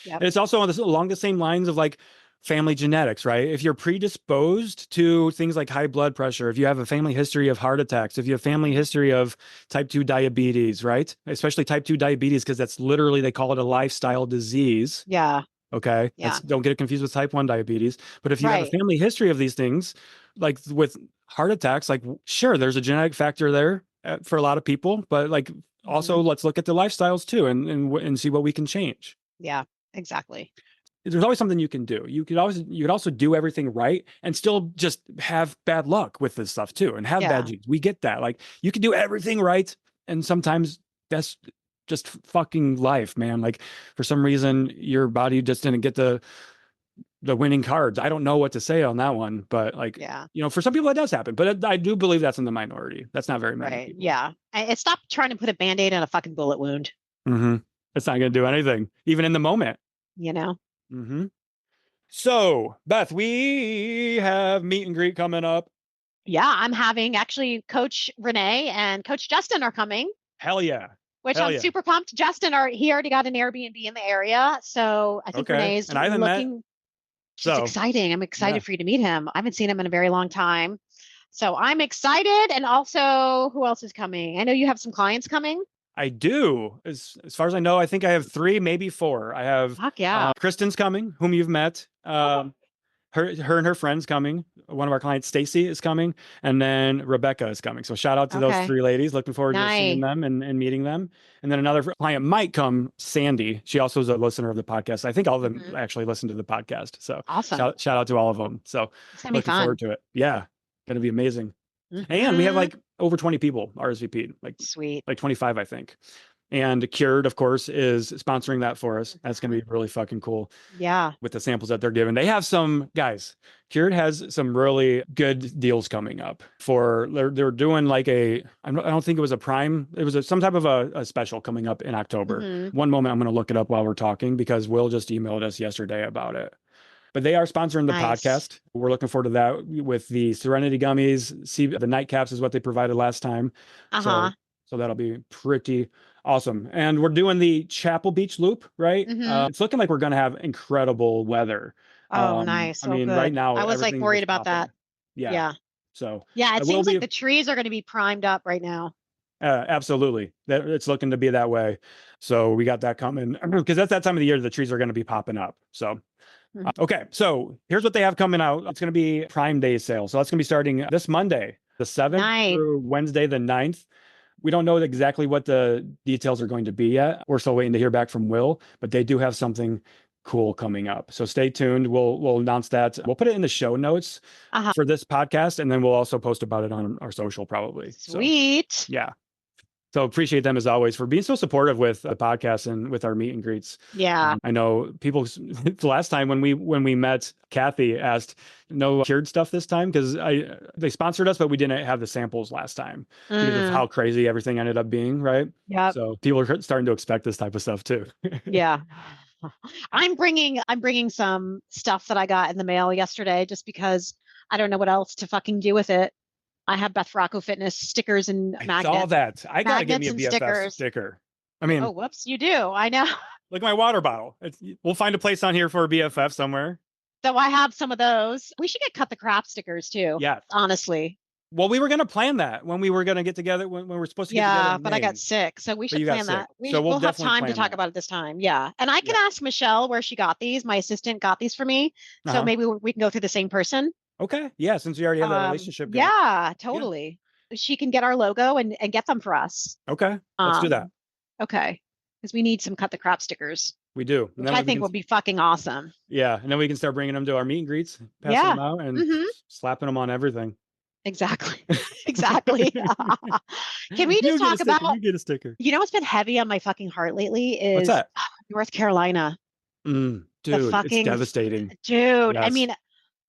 And it's also along the same lines of like family genetics, right? If you're predisposed to things like high blood pressure, if you have a family history of heart attacks, if you have family history of type 2 diabetes, right? Especially type 2 diabetes, because that's literally, they call it a lifestyle disease. Yeah. Okay. Yeah. Don't get it confused with type 1 diabetes. But if you have a family history of these things, like with heart attacks, like sure, there's a genetic factor there for a lot of people, but like also let's look at the lifestyles too and see what we can change. Yeah, exactly. There's always something you can do. You could also do everything right and still just have bad luck with this stuff too, and have bad genes. We get that. Like you can do everything right, and sometimes that's just fucking life, man. Like for some reason your body just didn't get the winning cards. I don't know what to say on that one, but like, for some people that does happen, but I do believe that's in the minority. That's not very many people. Yeah. Stop trying to put a Band-Aid on a fucking bullet wound. It's not going to do anything, even in the moment. So Beth, we have meet and greet coming up. Yeah. I'm having actually Coach Renee and Coach Justin are coming. Hell yeah. Which I'm super pumped. Justin, he already got an Airbnb in the area. So I think Renee's looking just exciting. I'm excited for you to meet him. I haven't seen him in a very long time. So I'm excited. And also, who else is coming? I know you have some clients coming. I do. As far as I know, I think I have 3, maybe 4. I have Kristen's coming, whom you've met. Her and her friends coming. One of our clients, Stacy, is coming, and then Rebecca is coming. So shout out to those 3 ladies. Looking forward to seeing them and meeting them. And then another client might come, Sandy. She also is a listener of the podcast. I think all of them actually listen to the podcast. So awesome. Shout out to all of them. So looking forward to it. Yeah, gonna be amazing. And we have like over 20 people RSVP. Like sweet. Like 25, I think. And Cured, of course, is sponsoring that for us. That's going to be really fucking cool. Yeah. With the samples that they're giving. They have some, guys, Cured has some really good deals coming up they're doing like I don't think it was a Prime. It was some type of a special coming up in October. One moment, I'm going to look it up while we're talking, because Will just emailed us yesterday about it. But they are sponsoring the podcast. We're looking forward to that with the Serenity Gummies. See, the nightcaps is what they provided last time. So that'll be pretty awesome. And we're doing the Chapel Beach Loop, right? It's looking like we're going to have incredible weather. Oh, nice. I mean, right now, I was like worried about that. Yeah. So yeah, it seems like the trees are going to be primed up right now. Absolutely. It's looking to be that way. So we got that coming, because that's that time of the year the trees are going to be popping up. So okay, so here's what they have coming out. It's going to be Prime Day sale. So that's going to be starting this Monday, the 7th through Wednesday, the 9th. We don't know exactly what the details are going to be yet. We're still waiting to hear back from Will, but they do have something cool coming up. So stay tuned. We'll announce that. We'll put it in the show notes for this podcast, and then we'll also post about it on our social probably. Sweet. So, yeah. So appreciate them as always for being so supportive with the podcast and with our meet and greets. Yeah. I know people the last time when we met, Kathy asked no cured stuff this time because they sponsored us, but we didn't have the samples last time because of how crazy everything ended up being, right? Yeah. So people are starting to expect this type of stuff too. Yeah. I'm bringing some stuff that I got in the mail yesterday just because I don't know what else to fucking do with it. I have Beth Rocco Fitness stickers and magnets. I saw that. I gotta get me a BFF sticker. I mean, oh, whoops, you do. I know. Look at my water bottle. We'll find a place on here for a BFF somewhere. So I have some of those. We should get cut the crap stickers too. Yeah. Honestly. Well, we were going to plan that when we were going to get together, when we were supposed to get together. Yeah, but I got sick. So we should plan that. We'll have time to talk about it this time. Yeah. And I can ask Michelle where she got these. My assistant got these for me. So maybe we can go through the same person. Okay. Yeah. Since we already have that relationship going. Yeah, totally. Yeah. She can get our logo and get them for us. Okay. Let's do that. Okay. Because we need some cut the crap stickers. We do. Which I think will be fucking awesome. Yeah. And then we can start bringing them to our meet and greets, passing them out and slapping them on everything. Exactly. Exactly. Can we just talk about, you get a sticker. You know what's been heavy on my fucking heart lately is what's that? North Carolina. Dude, it's devastating. Dude, yes. I mean,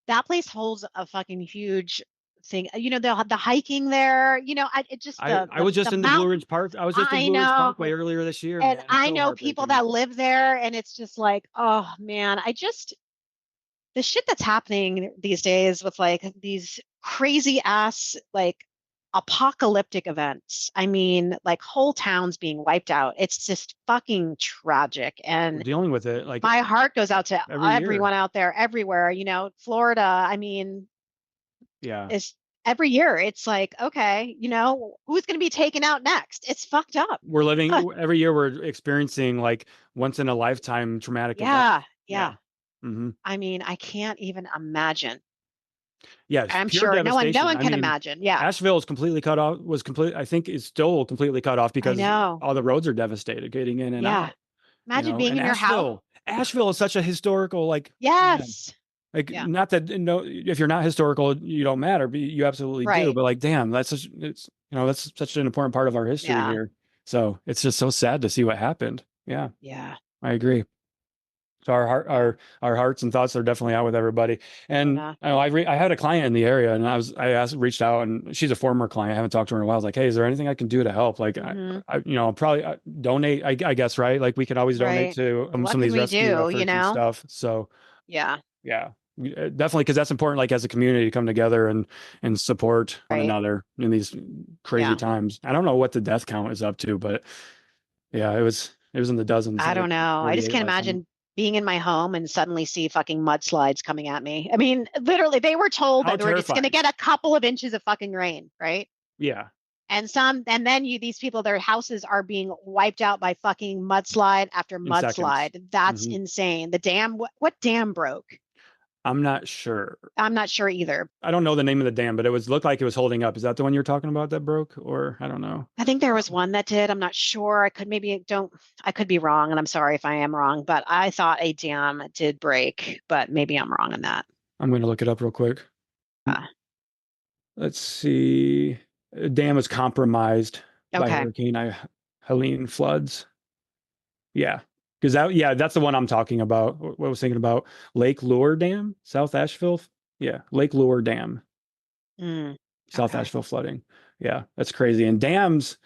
that place holds a fucking huge thing. You know, the hiking there, you know, I was just in the Blue Ridge Park. I was just in Blue Ridge Parkway earlier this year. And I know people that live there and it's just like, oh man, the shit that's happening these days with like these crazy ass, like apocalyptic events. I mean, like whole towns being wiped out. It's just fucking tragic. And we're dealing with it. Like my heart goes out to everyone out there, everywhere, you know, Florida. I mean, yeah, it's every year. It's like, okay, you know, who's going to be taken out next? It's fucked up. We're living every year. We're experiencing like once in a lifetime traumatic event. Yeah. Mm-hmm. I mean, I can't even imagine. Yeah, I'm sure no one can imagine. Yeah, Asheville is completely cut off. I think it's still completely cut off because all the roads are devastated getting in and out. Imagine being in your house. Asheville is such a historical, like, yes. Man, like not that if you're not historical, you don't matter, but you absolutely do. But like, damn, that's such an important part of our history here. So it's just so sad to see what happened. Yeah. Yeah. I agree. So our hearts and thoughts are definitely out with everybody. And I had a client in the area, and reached out, and she's a former client. I haven't talked to her in a while. I was like, hey, is there anything I can do to help? Like, I'll probably donate. I guess, right? Like we can always donate to some of these rescue efforts and stuff. So yeah, definitely, because that's important. Like as a community, to come together and support one another in these crazy times. I don't know what the death count is up to, but yeah, it was in the dozens. I don't know. I just can't imagine being in my home and suddenly see fucking mudslides coming at me. I mean, literally, they were told that we're just going to get a couple of inches of fucking rain, right? Yeah. And then these people, their houses are being wiped out by fucking mudslide after mudslide. That's insane. The dam, what dam broke? I'm not sure. I'm not sure either. I don't know the name of the dam, but it looked like it was holding up. Is that the one you're talking about that broke? Or I don't know. I think there was one that did. I'm not sure. I could be wrong, and I'm sorry if I am wrong, but I thought a dam did break, but maybe I'm wrong on that. I'm going to look it up real quick. Let's see. A dam is compromised by Hurricane Helene floods. Yeah. Because that's the one I'm talking about. What I was thinking about, Lake Lure Dam, South Asheville. Yeah, Lake Lure Dam, South Asheville flooding. Yeah, that's crazy. And dams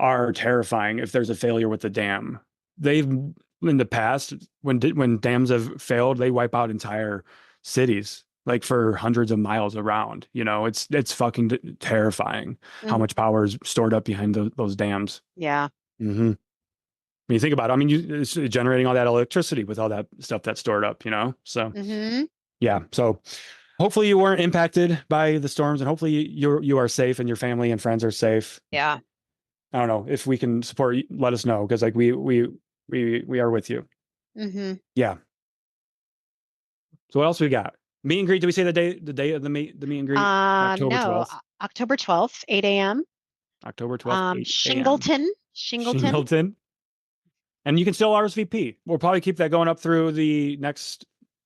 are terrifying if there's a failure with the dam. They've in the past, when dams have failed, they wipe out entire cities, like for hundreds of miles around. You know, it's fucking terrifying how much power is stored up behind those dams. Yeah. Mm-hmm. When you think about it, I mean, it's generating all that electricity with all that stuff that's stored up, you know? So, yeah. So hopefully you weren't impacted by the storms, and hopefully you are safe and your family and friends are safe. Yeah. I don't know if we can support you, let us know. Cause like we are with you. Yeah. So what else we got? Meet and greet. Did we say the day of the meet and greet? October 12th, 8 a.m. October 12th, 8 a.m. Shingleton. Shingleton. And you can still RSVP. We'll probably keep that going up through the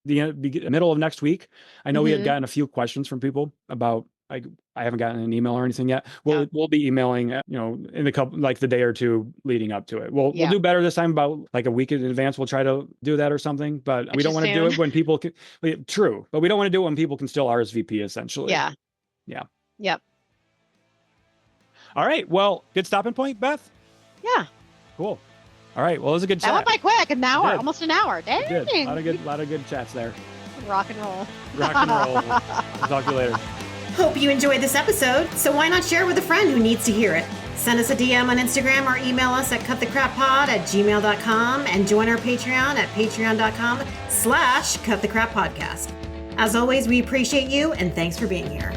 middle of next week. I know we had gotten a few questions from people about, I haven't gotten an email or anything yet. We'll be emailing, in the day or two leading up to it. We'll do better this time, about like a week in advance. We'll try to do that or something, but we don't want to do it when people can. True, but we don't want to do it when people can still RSVP essentially. Yeah. Yep. All right. Well, good stopping point, Beth. Yeah. Cool. All right. Well, it was a good chat. That went by quick. An hour, almost an hour. Dang. A lot of good chats there. Rock and roll. Rock and roll. We'll talk to you later. Hope you enjoyed this episode, so why not share with a friend who needs to hear it? Send us a DM on Instagram or email us at cutthecrappod@gmail.com and join our Patreon at patreon.com/cutthecrappodcast. As always, we appreciate you and thanks for being here.